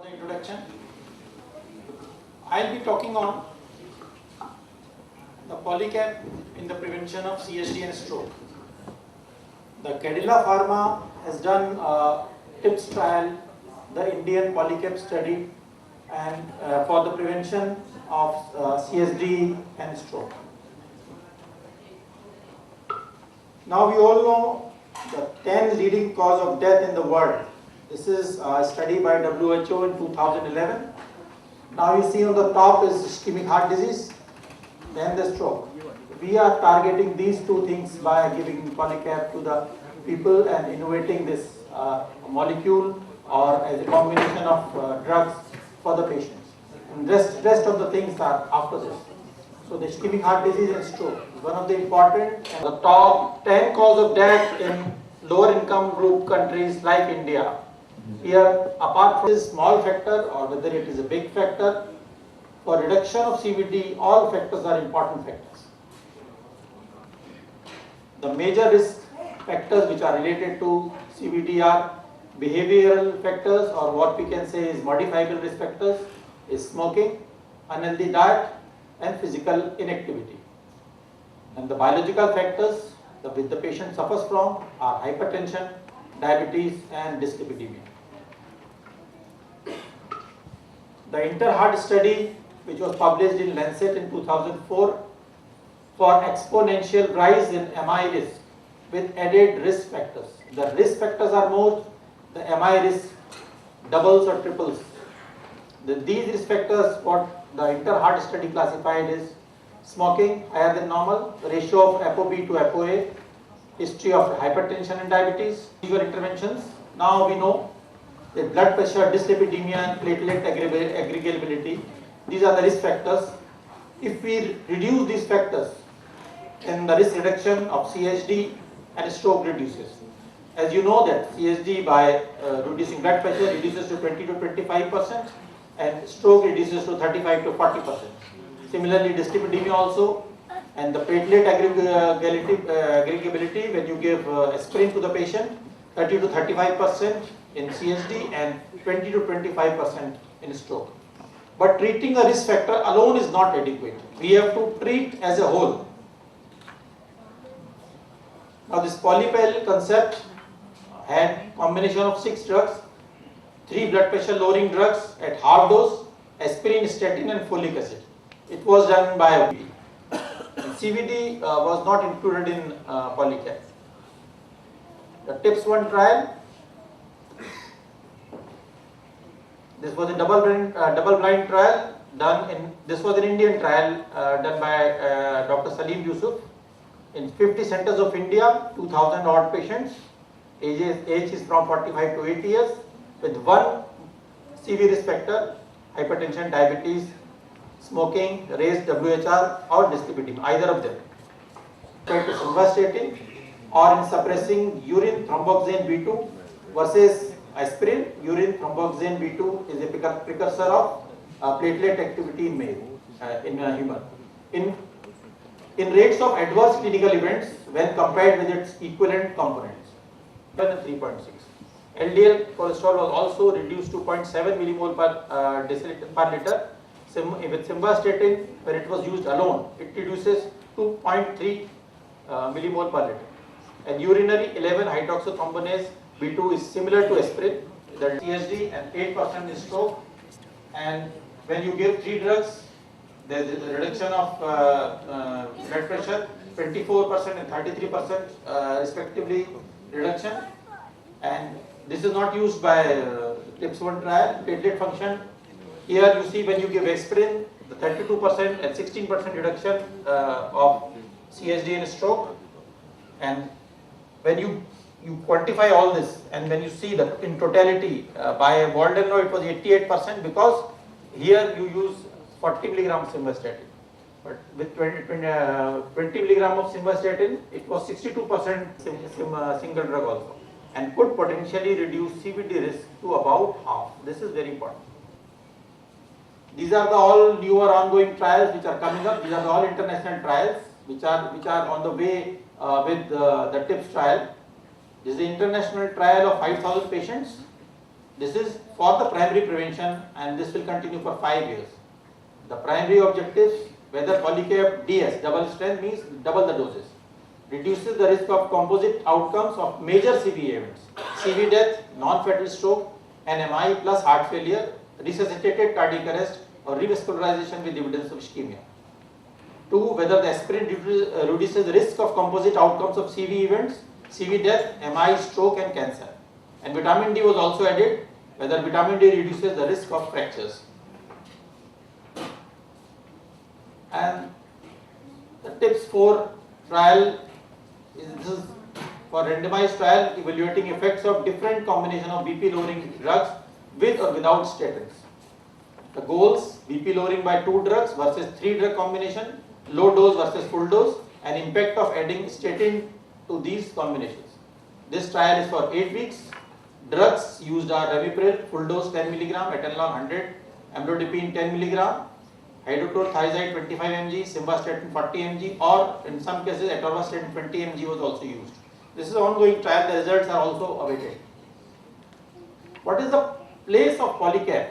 the introduction. I'll be talking on the Polycap in the prevention of CSD and stroke. The Cadila Pharma has done a TIPS trial, the Indian Polycap study, and for the prevention of CSD and stroke. Now we all know the 10 leading cause of death in the world. This is a study by WHO in 2011. Now you see on the top is ischemic heart disease, then the stroke. We are targeting these two things by giving Polycap to the people and innovating this molecule or as a combination of drugs for the patients. And rest of the things are after this. So the ischemic heart disease and stroke is one of the important. The top 10 cause of death in lower income group countries like India. Here, apart from this small factor or whether it is a big factor, for reduction of CVD, all factors are important factors. The major risk factors which are related to CVD are behavioral factors, or what we can say is modifiable risk factors, is smoking, unhealthy diet, and physical inactivity. And the biological factors which the patient suffers from are hypertension, diabetes, and dyslipidemia. The InterHeart study, which was published in Lancet in 2004, for exponential rise in MI risk with added risk factors. The risk factors are more, the MI risk doubles or triples. These risk factors, what the InterHeart study classified is smoking higher than normal, ratio of ApoB to ApoA, history of hypertension and diabetes, your interventions. Now we know that blood pressure, dyslipidemia, and platelet aggregability, these are the risk factors. If we reduce these factors, then the risk reduction of CSD and stroke reduces. As you know that CSD by reducing blood pressure reduces to 20 to 25%, and stroke reduces to 35 to 40%. Similarly, dyslipidemia also, and the platelet aggregability, when you give aspirin to the patient, 30 to 35% in CSD and 20 to 25% in stroke. But treating a risk factor alone is not adequate. We have to treat as a whole. Now this Polypel concept had combination of 6 drugs, 3 blood pressure lowering drugs at half dose, aspirin, statin, and folic acid. It was done by CVD was not included in Polycap. The TIPS 1 trial. This was a double-blind trial done in. This was an Indian trial done by Dr. Salim Yusuf in 50 centers of India, 2,000 odd patients. Age is from 45 to 80 years, with one CV risk factor: hypertension, diabetes, smoking, raised WHR, or dyslipidemia, either of them. Compared to simvastatin, or in suppressing urine thromboxane B2 versus aspirin. Urine thromboxane B2 is a precursor of platelet activity in male, in human. In rates of adverse clinical events when compared with its equivalent components, 3.6. LDL cholesterol was also reduced to 0.7 millimole per deciliter per liter. With simvastatin, when it was used alone, it reduces to 0.3 millimole per liter. And urinary 11-hydroxythrombinase B2 is similar to aspirin, that is CSD, and 8% is stroke. And when you give 3 drugs, there is a reduction of blood pressure, 24% and 33% respectively reduction. And this is not used by TIPS 1 trial. Platelet function, here you see when you give aspirin, the 32% and 16% reduction of CSD and stroke. And when you quantify all this, and when you see that in totality, by Waldenlo it was 88%, because here you use 40 milligram simvastatin. But with 20 milligram of simvastatin, it was 62% single drug also, and could potentially reduce CVD risk to about half. This is very important. These are the all newer ongoing trials which are coming up. These are the all international trials which are on the way with the TIPS trial. This is the international trial of 5,000 patients. This is for the primary prevention and this will continue for 5 years. The primary objectives, whether Polycap DS, double strength means double the doses, reduces the risk of composite outcomes of major CV events, CV death, non-fatal stroke, NMI plus heart failure, resuscitated cardiac arrest or revascularization with evidence of ischemia. 2. Whether the aspirin reduces the risk of composite outcomes of CV events, CV death, MI, stroke and cancer. And vitamin D was also added, whether vitamin D reduces the risk of fractures. And the tips for trial this is for randomized trial evaluating effects of different combination of BP lowering drugs with or without statins. The goals: BP lowering by 2 drugs versus 3 drug combination, low dose versus full dose, and impact of adding statin to these combinations. This trial is for 8 weeks. Drugs used are ramipril, full dose 10 mg, atenolol 100, amlodipine 10 mg, hydrochlorothiazide 25 mg, simvastatin 40 mg, or in some cases atorvastatin 20 mg was also used. This is an ongoing trial. The results are also awaited. What is the place of Polycap?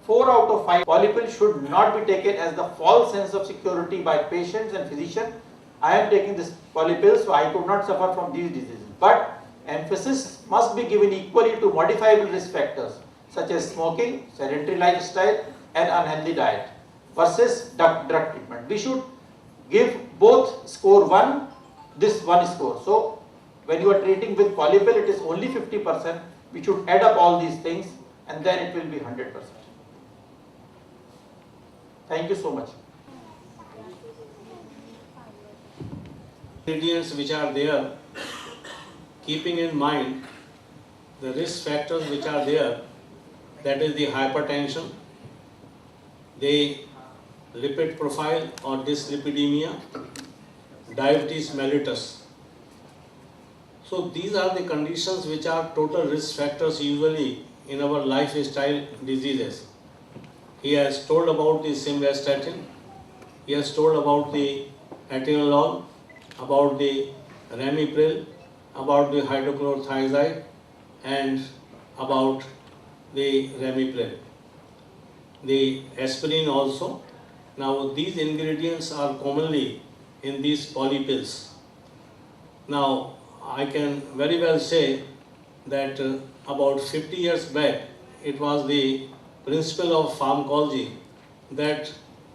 4 out of 5 polypill should not be taken as the false sense of security by patients and physicians. I am taking this polypill, so I could not suffer from these diseases. But emphasis must be given equally to modifiable risk factors such as smoking, sedentary lifestyle, and unhealthy diet versus drug treatment. We should give both score 1, this 1 score. So when you are treating with polypill, it is only 50%. We should add up all these things and then it will be 100%. Thank you so much. Ingredients which are there, keeping in mind the risk factors which are there, that is the hypertension, the lipid profile or dyslipidemia, diabetes mellitus. So these are the conditions which are total risk factors usually in our lifestyle diseases. He has told about the simvastatin, he has told about the atenolol, about the ramipril, about the hydrochlorothiazide and about the ramipril. The aspirin also. Now these ingredients are commonly in these polypills. Now I can very well say that about 50 years back it was the principle of pharmacology that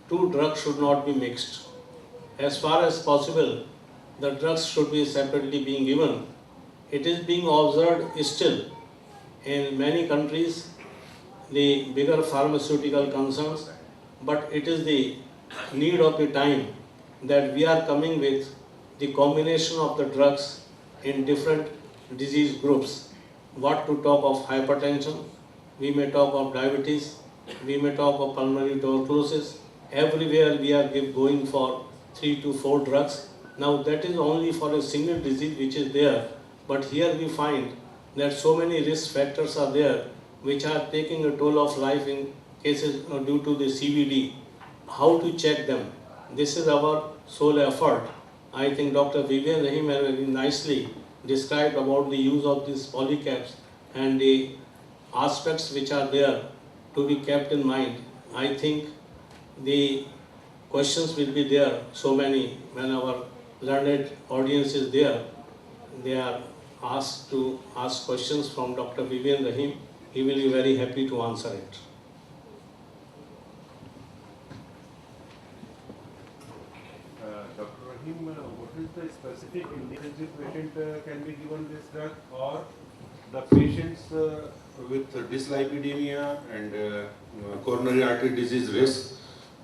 2 drugs should not be mixed. As far as possible, the drugs should be separately being given. It is being observed still in many countries, the bigger pharmaceutical concerns, but it is the need of the time that we are coming with the combination of the drugs in different disease groups. What to talk of hypertension, we may talk of diabetes, we may talk of pulmonary tuberculosis. Everywhere we are going for 3 to 4 drugs. Now that is only for a single disease which is there, but here we find that so many risk factors are there which are taking a toll of life in cases due to the CVD. How to check them? This is our sole effort. I think Dr. Vivian Rahim has very nicely described about the use of these polycaps and the aspects which are there to be kept in mind. I think the questions will be there, so many, when our learned audience is there, they are asked to ask questions from Dr. Vivian Rahim. He will be very happy to answer it. Dr. Rahim, what is the specific indication patient can be given this drug, or the patients with dyslipidemia and coronary artery disease risk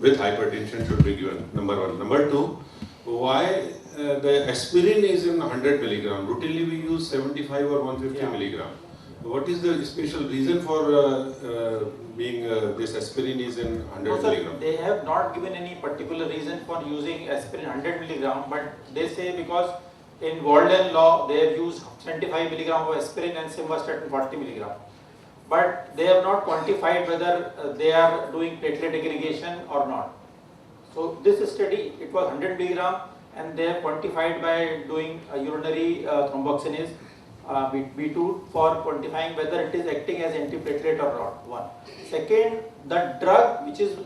with hypertension should be given? Number 1. Number 2, why the aspirin is in 100 milligram? Routinely we use 75 or 150 milligram. What is the special reason for being this aspirin is in 100 milligram? They have not given any particular reason for using aspirin 100 milligram, but they say because in Walden law they have used 75 milligram of aspirin and simvastatin 40 milligram. But they have not quantified whether they are doing platelet aggregation or not. So this study, it was 100 milligram and they have quantified by doing a urinary thromboxinase B2 for quantifying whether it is acting as antiplatelet or not. One. Second, the drug which is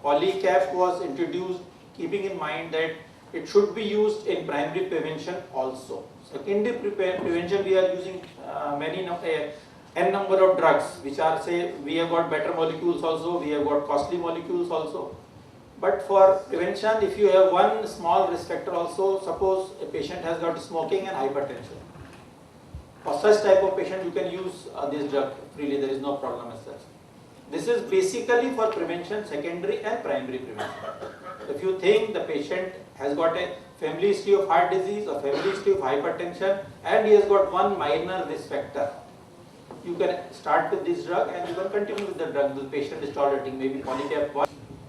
Polycap was introduced keeping in mind that it should be used in primary prevention also. Secondary prevention, we are using n number of drugs which are, say, we have got better molecules also, we have got costly molecules also. But for prevention, if you have one small risk factor also, suppose a patient has got smoking and hypertension. For such type of patient, you can use this drug freely, there is no problem as such. This is basically for prevention, secondary and primary prevention. If you think the patient has got a family history of heart disease or family history of hypertension and he has got one minor risk factor, you can start with this drug and you can continue with the drug the patient is tolerating, maybe Polycap 1.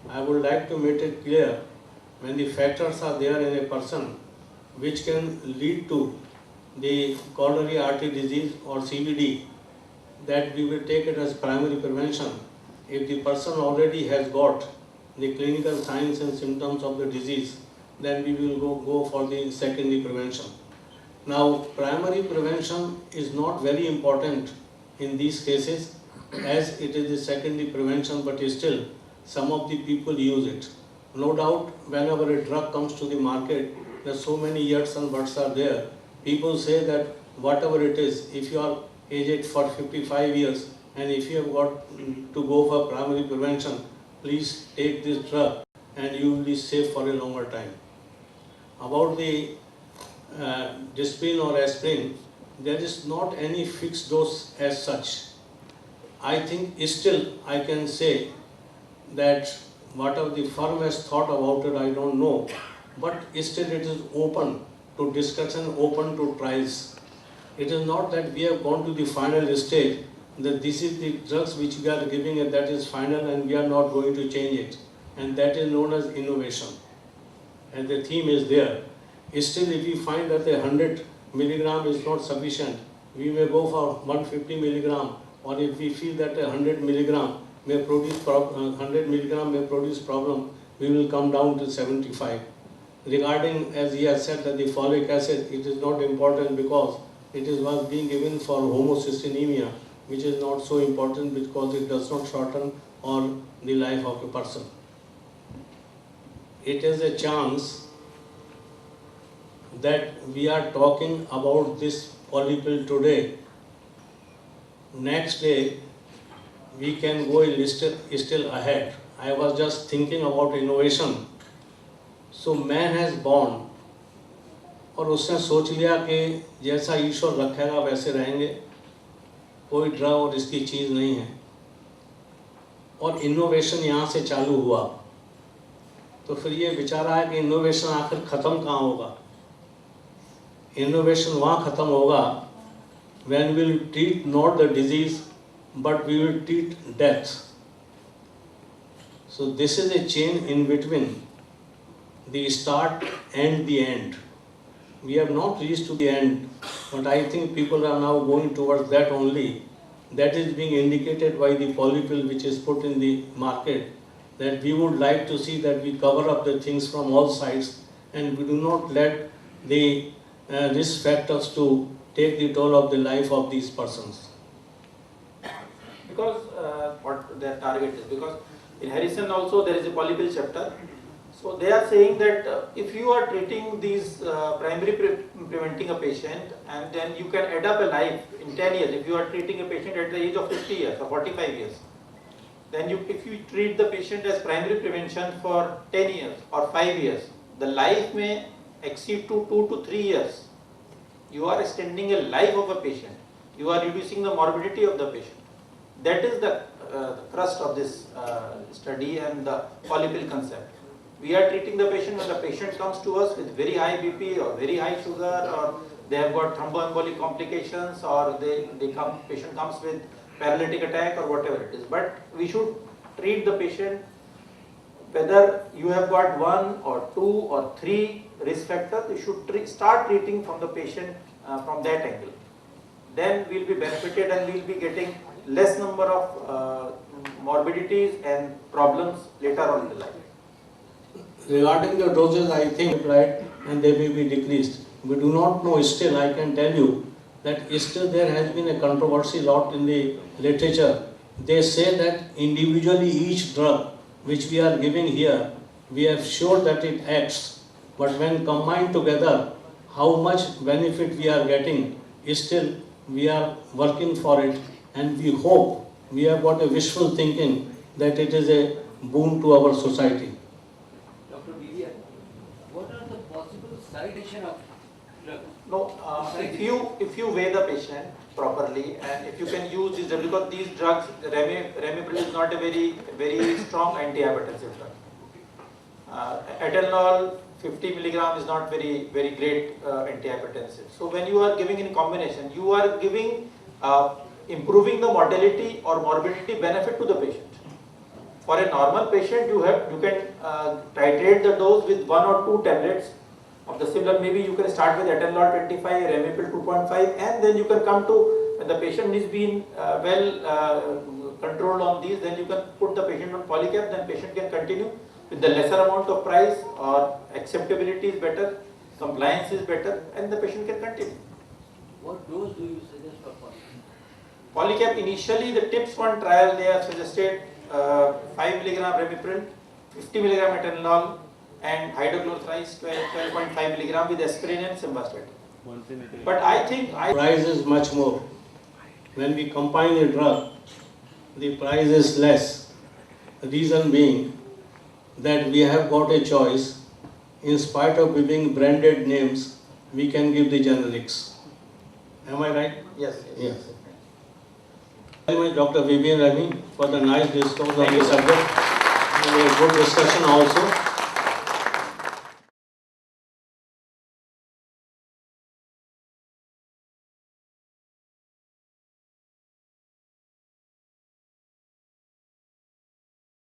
I would like to make it clear, when the factors are there in a person which can lead to the coronary artery disease or CVD, that we will take it as primary prevention. If the person already has got the clinical signs and symptoms of the disease, then we will go for the secondary prevention. Now, primary prevention is not very important in these cases as it is the secondary prevention, but still some of the people use it. No doubt, whenever a drug comes to the market, there are so many yets and buts are there. People say that whatever it is, if you are aged for 55 years and if you have got to go for primary prevention, please take this drug and you will be safe for a longer time. About the Disprin or aspirin, there is not any fixed dose as such. I think still I can say that whatever the firm has thought about it, I don't know, but still it is open to discussion, open to trials. It is not that we have gone to the final stage, that this is the drugs which we are giving and that is final and we are not going to change it. And that is known as innovation. And the theme is there. Still, if we find that 100 milligram is not sufficient, we may go for 150 milligram, or if we feel that 100 milligram may produce problem, we will come down to 75. Regarding, as he has said, that the folic acid, it is not important because it was being given for homocystinemia, which is not so important because it does not shorten or the life of a person. It is a chance that we are talking about this polypill today. Next day, we can go still ahead. I was just thinking about innovation. So man has born, और उसने सोच लिया कि जैसा ईश्वर रखेगा वैसे रहेंगे, कोई ड्रग और इसकी चीज़ नहीं है, और इनोवेशन यहाँ से चालू हुआ. तो फिर ये विचार आया कि इनोवेशन आखिर ख़त्म कहाँ होगा. Innovation वहाँ ख़त्म होगा when we will treat not the disease but we will treat death. So this is a chain in between the start and the end. We have not reached to the end, but I think people are now going towards that only. That is being indicated by the polypill which is put in the market, that we would like to see that we cover up the things from all sides and we do not let the risk factors to take the toll of the life of these persons. Because what their target is, because in Harrison also there is a polypill chapter. So they are saying that if you are treating these primary preventing a patient, and then you can add up a life in 10 years. If you are treating a patient at the age of 50 years or 45 years, then if you treat the patient as primary prevention for 10 years or 5 years, the life may exceed to 2 to 3 years. You are extending a life of a patient. You are reducing the morbidity of the patient. That is the thrust of this study and the polypill concept. We are treating the patient when the patient comes to us with very high BP or very high sugar, or they have got thromboembolic complications, or patient comes with paralytic attack or whatever it is. But we should treat the patient whether you have got 1 or 2 or 3 risk factors. You should start treating from the patient from that angle. Then we will be benefited and we will be getting less number of morbidities and problems later on in the life. Regarding the doses, I think applied and they may be decreased. We do not know still, I can tell you, that still there has been a controversy lot in the literature. They say that individually each drug which we are giving here, we are sure that it acts. But when combined together, how much benefit we are getting, still we are working for it, and we hope, we have got a wishful thinking that it is a boon to our society. Dr. Vivian, what are the possible side effects of drug? No, if you weigh the patient properly and if you can use these drugs, because these drugs, Ramipril is not a very strong antihypertensive drug. Atenolol 50 milligram is not very great antihypertensive. So when you are giving in combination, you are giving improving the mortality or morbidity benefit to the patient. For a normal patient, you can titrate the dose with 1 or 2 tablets of the similar. Maybe you can start with atenolol 25, Ramipril 2.5, and then you can come to, when the patient is being controlled on these, then you can put the patient on Polycap, then patient can continue with the lesser amount of price, or acceptability is better, compliance is better, and the patient can continue. What dose do you suggest for Polycap? Polycap, initially the TIPS 1 trial, they have suggested 5 milligram Ramipril, 50 milligram atenolol, and hydrochlorothiazide 12.5 milligram with aspirin and simvastatin. But I think Price is much more. When we combine a drug, the price is less. The reason being that we have got a choice. In spite of giving branded names, we can give the generics. Am I right? yes. Yes. Thank you very much, Dr. Vivian Rami, for the nice discourse on the subject and a good discussion also.